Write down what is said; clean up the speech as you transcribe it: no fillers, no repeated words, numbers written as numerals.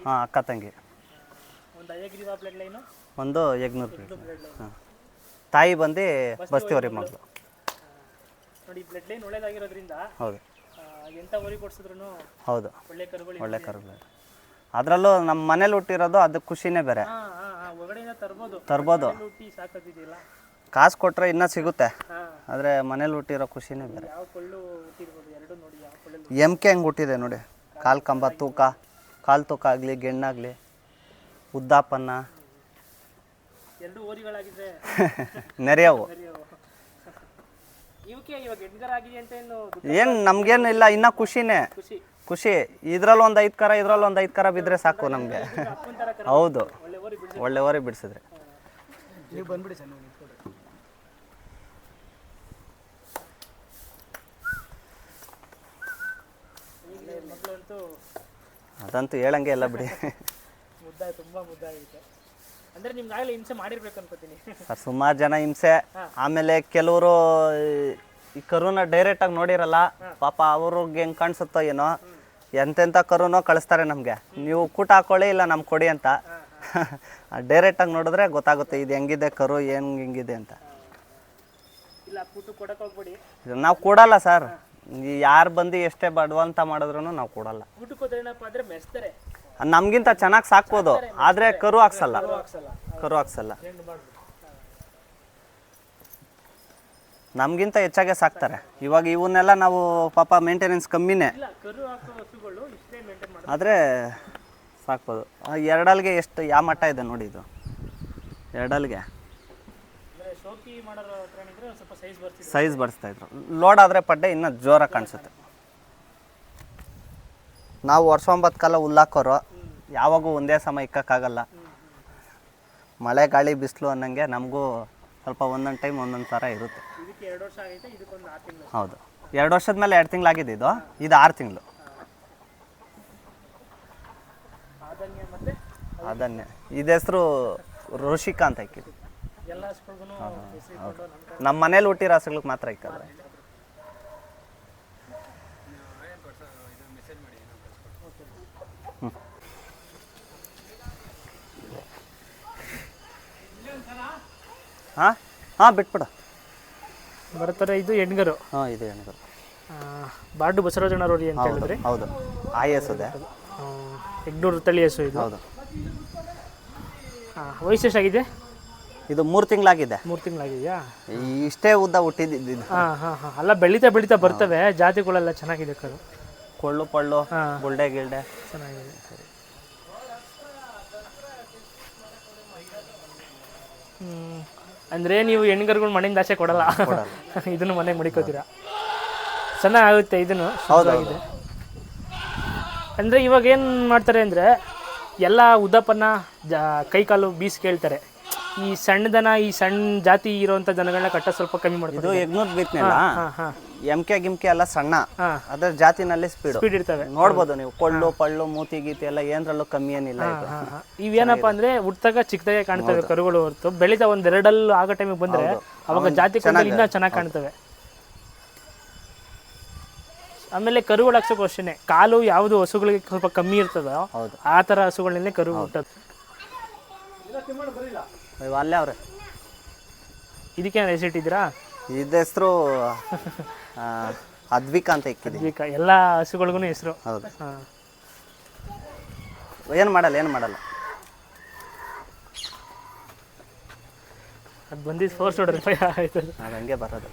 ಹಾಂ ಅಕ್ಕ ತಂಗಿ. ಒಂದು ಎಗ್ನೂರು ಪ್ಲೇಟ್. ಹಾಂ ತಾಯಿ ಬಂದು ಬಸ್ತಿವರಿ ಮಗಳು. ಹೌದು ಹೌದು ಒಳ್ಳೆ ಕರುಗಳು. ಅದರಲ್ಲೂ ನಮ್ಮ ಮನೇಲಿ ಹುಟ್ಟಿರೋದು ಅದು ಖುಷಿನೇ ಬೇರೆ. ತರ್ಬೋದು, ಕಾಸು ಕೊಟ್ಟರೆ ಇನ್ನೂ ಸಿಗುತ್ತೆ, ಆದರೆ ಮನೇಲಿ ಹುಟ್ಟಿರೋ ಖುಷಿನೇ ಬೇರೆ. ಎಮ್ಕೆ ಹೆಂಗೆ ಹುಟ್ಟಿದೆ ನೋಡಿ, ಕಾಲು ಕಂಬ ತೂಕ, ಕಾಲು ತೂಕ ಆಗಲಿ ಗೆಣ್ಣಾಗಲಿ ಉದ್ದಾಪನ್ನ ನೆರೆಯವು. ಏನು ನಮ್ಗೇನಿಲ್ಲ, ಇನ್ನೂ ಖುಷಿನೇ ಖುಷಿ. ಇದ್ರಲ್ಲಿ ಒಂದು 5 ಕರ, ಇದ್ರಲ್ಲಿ ಒಂದು 5 ಕರ ಬಿದ್ದರೆ ಸಾಕು ನಮಗೆ. ಹೌದು, ಒಳ್ಳೆ ಓರಿ ಬಿಡಿಸಿದ್ರೆ. ನೀವು ಬಂದ್ಬಿಡಿ ಸರ್. ಅದಂತೂ ಹೇಳಂಗೆ ಎಲ್ಲ ಬಿಡಿ. ತುಂಬ ಮುದ್ದಾಗಿದೆ ಅಂದರೆ ನಿಮ್ಗೆ ಆಗಲೇ ಹಿಂಸೆ ಮಾಡಿರ್ಬೇಕು ಅನ್ಕೋತೀನಿ ಸರ್. ಸುಮಾರು ಜನ ಹಿಂಸೆ. ಆಮೇಲೆ ಕೆಲವರು ಈ ಕರುನ ಡೈರೆಕ್ಟಾಗಿ ನೋಡಿರಲ್ಲ ಪಾಪ, ಅವ್ರಿಗೆ ಹೆಂಗೆ ಕಾಣಿಸುತ್ತೋ ಏನೋ, ಎಂತೆಂಥ ಕರುನೋ ಕಳಿಸ್ತಾರೆ ನಮಗೆ, ನೀವು ಕೂಟ ಹಾಕೊಳ್ಳಿ ಇಲ್ಲ ನಮ್ಗೆ ಕೊಡಿ ಅಂತ. ಡೈರೆಕ್ಟಾಗಿ ನೋಡಿದ್ರೆ ಗೊತ್ತಾಗುತ್ತೆ ಇದು ಹೆಂಗಿದೆ ಕರು, ಏನು ಹೆಂಗಿದೆ ಅಂತ. ನಾವು ಕೊಡಲ್ಲ ಸರ್, ಯಾರು ಬಂದು ಎಷ್ಟೇ ಬಡವಂತ ಮಾಡಿದ್ರು ನಾವು ಕೊಡಲ್ಲ. ನಮಗಿಂತ ಚೆನ್ನಾಗಿ ಸಾಕ್ಬೋದು, ಆದರೆ ಕರು ಹಾಕ್ಸಲ್ಲ. ನಮಗಿಂತ ಹೆಚ್ಚಾಗೆ ಸಾಕ್ತಾರೆ. ಇವಾಗ ಇವನ್ನೆಲ್ಲ ನಾವು ಪಾಪ ಮೇಂಟೆನೆನ್ಸ್ ಕಮ್ಮಿನೇ, ಆದರೆ ಸಾಕ್ಬೋದು. ಎರಡಲ್ಗೆ ಎಷ್ಟು ಯಾವ ಮಟ್ಟ ಇದೆ ನೋಡಿ, ಇದು ಎರಡಲ್ಗೆ ಸೈಜ್ ಬರ್ಸ್ತಾಯಿದ್ರು. ಲೋಡ್ ಆದರೆ ಪಡ್ಡೆ ಇನ್ನೂ ಜೋರಾಗಿ ಕಾಣಿಸುತ್ತೆ. ನಾವು ವರ್ಷ 9 ಕಾಲ ಹುಲ್ಲಾಕೋರು, ಯಾವಾಗೂ ಒಂದೇ ಸಮ ಇಕ್ಕೋಕ್ಕಾಗಲ್ಲ. ಮಳೆ ಗಾಳಿ ಬಿಸಿಲು ಅನ್ನಂಗೆ ನಮಗೂ ಸ್ವಲ್ಪ ಒಂದೊಂದು ಟೈಮ್ ಒಂದೊಂದು ಥರ ಇರುತ್ತೆ. ಹೌದು, 2 ವರ್ಷದ ಮೇಲೆ 2 ತಿಂಗಳಾಗಿದೆ. ಇದು 6 ತಿಂಗಳು. ಅದನ್ನೇ ಇದು ಹೆಸರು ಋಷಿಕಾ ಅಂತ ಇಕ್ಕಿದ್ದು. ನಮ್ಮ ಮನೇಲಿ ಹುಟ್ಟಿರೋ ಹಸುಗಳಿಗೆ ಮಾತ್ರ ಇಕ್ಕಲ್ಲ. ಹಾಂ ಬಿಟ್ಬಿಡು ಬರ್ತಾರೆ. ಇದು ಹೆಣ್ಗರು. ಹಾಂ ಇದು ಹೆಣ್ಗರು. ಬಾಡು ಬಸವರಾಜಣ್ಣರವ್ರಿ ಅಂತ ಹೇಳಿದ್ರಿ. ಹೌದು, ಆ ಹೆಸದೆ ಎಗ್ನೂರು ತಳಿ ಹಸು ಇದು. ಹೌದು. ವಯಸ್ಸು ಎಷ್ಟಾಗಿದೆ? ಇದು 3 ತಿಂಗಳಾಗಿದೆ. 3 ತಿಂಗಳಾಗಿದೆಯಾ? ಇಷ್ಟೇ ಉದ್ದ ಹುಟ್ಟಿದ್ದು. ಅಲ್ಲ ಬೆಳೀತಾ ಬರ್ತವೆ. ಜಾತಿಗಳೆಲ್ಲ ಚೆನ್ನಾಗಿದೆ ಕರು, ಕೊಳ್ಳು ಪಳ್ಳು ಗುಲ್ಡೆ ಗಿಲ್ಡೆ ಚೆನ್ನಾಗಿದೆ. ಸರಿ. ಅಂದರೆ ನೀವು ಹೆಣ್ಗರುಗಳು ಮನೆಯಿಂದ ಆಚೆ ಕೊಡಲ್ಲ, ಇದನ್ನು ಮನೆಗೆ ಮಡಿಕೋತೀರಾ. ಚೆನ್ನಾಗುತ್ತೆ. ಇದನ್ನು ಹೌದಾಗಿದೆ. ಅಂದರೆ ಇವಾಗ ಏನು ಮಾಡ್ತಾರೆ ಅಂದರೆ ಎಲ್ಲ ಉದ್ದಪ್ಪನ ಕೈಕಾಲು ಬೀಸಿ ಕೇಳ್ತಾರೆ. ಈ ಸಣ್ಣ ದನ, ಈ ಸಣ್ಣ ಜಾತಿ ಇರೋಂಥ ದನಗಳನ್ನ ಕಟ್ಟ ಸ್ವಲ್ಪ ಕಮ್ಮಿ ಮಾಡ್ತಾರೆ. ಇದು ಎಗ್ನೂರ್ ಬೀಟ್ನೆಲ್ಲ ಎಮ್ಕೆ ಗಿಮ್ಕೆ ಎಲ್ಲ ಸಣ್ಣ, ಅದ್ರ ಜಾತಿನಲ್ಲಿ ಸ್ಪೀಡ್ ಇರ್ತವೆ. ನೋಡ್ಬೋದು ನೀವು, ಕೊಳ್ಳು ಪಳ್ಳು ಮೂತಿ ಗೀತಿ ಎಲ್ಲ ಏನರಲ್ಲೂ ಕಮ್ಮಿ ಏನಿಲ್ಲ. ಇವೇನಪ್ಪ ಅಂದ್ರೆ ಹುಟ್ಟಾಗ ಚಿಕ್ಕದಾಗೆ ಕಾಣ್ತವೆ ಕರುಗಳು ಹೊರತು, ಬೆಳೀತಾ ಒಂದ್ 2 ಆಗೋ ಟೈಮಿಗೆ ಬಂದ್ರೆ ಅವಾಗ ಜಾತಿ ಇನ್ನೂ ಚೆನ್ನಾಗಿ ಕಾಣ್ತವೆ. ಆಮೇಲೆ ಕರುಗಳು ಹಾಕ್ಸೋಕೆ ಅಷ್ಟೇ, ಕಾಲು ಯಾವುದು ಹಸುಗಳಿಗೆ ಸ್ವಲ್ಪ ಕಮ್ಮಿ ಇರ್ತದೋ ಆ ಥರ ಹಸುಗಳನ್ನೇ ಕರು ಹುಟ್ಟೋದು. ಅಲ್ಲೇ ಅವ್ರೆ. ಇದಕ್ಕೆ ಹೆಸರಿಟ್ಟಿದ್ದೀರಾ? ಇದ ಹೆಸರು ಅದ್ವಿಕಾ ಅಂತ ಇಕ್ಕಿದೆ. ಅದ್ವಿಕಾ ಎಲ್ಲ ಹಸುಗಳಿಗೂ ಹೆಸರು. ಹೌದು. ಏನು ಮಾಡಲ್ಲ ಅದು ಬಂದಿದ್ದು ಫೋರ್ಸ್ ಹೊಡ್ರಿ ಆಯ್ತು. ಅದು ಹಂಗೆ ಬರೋದು.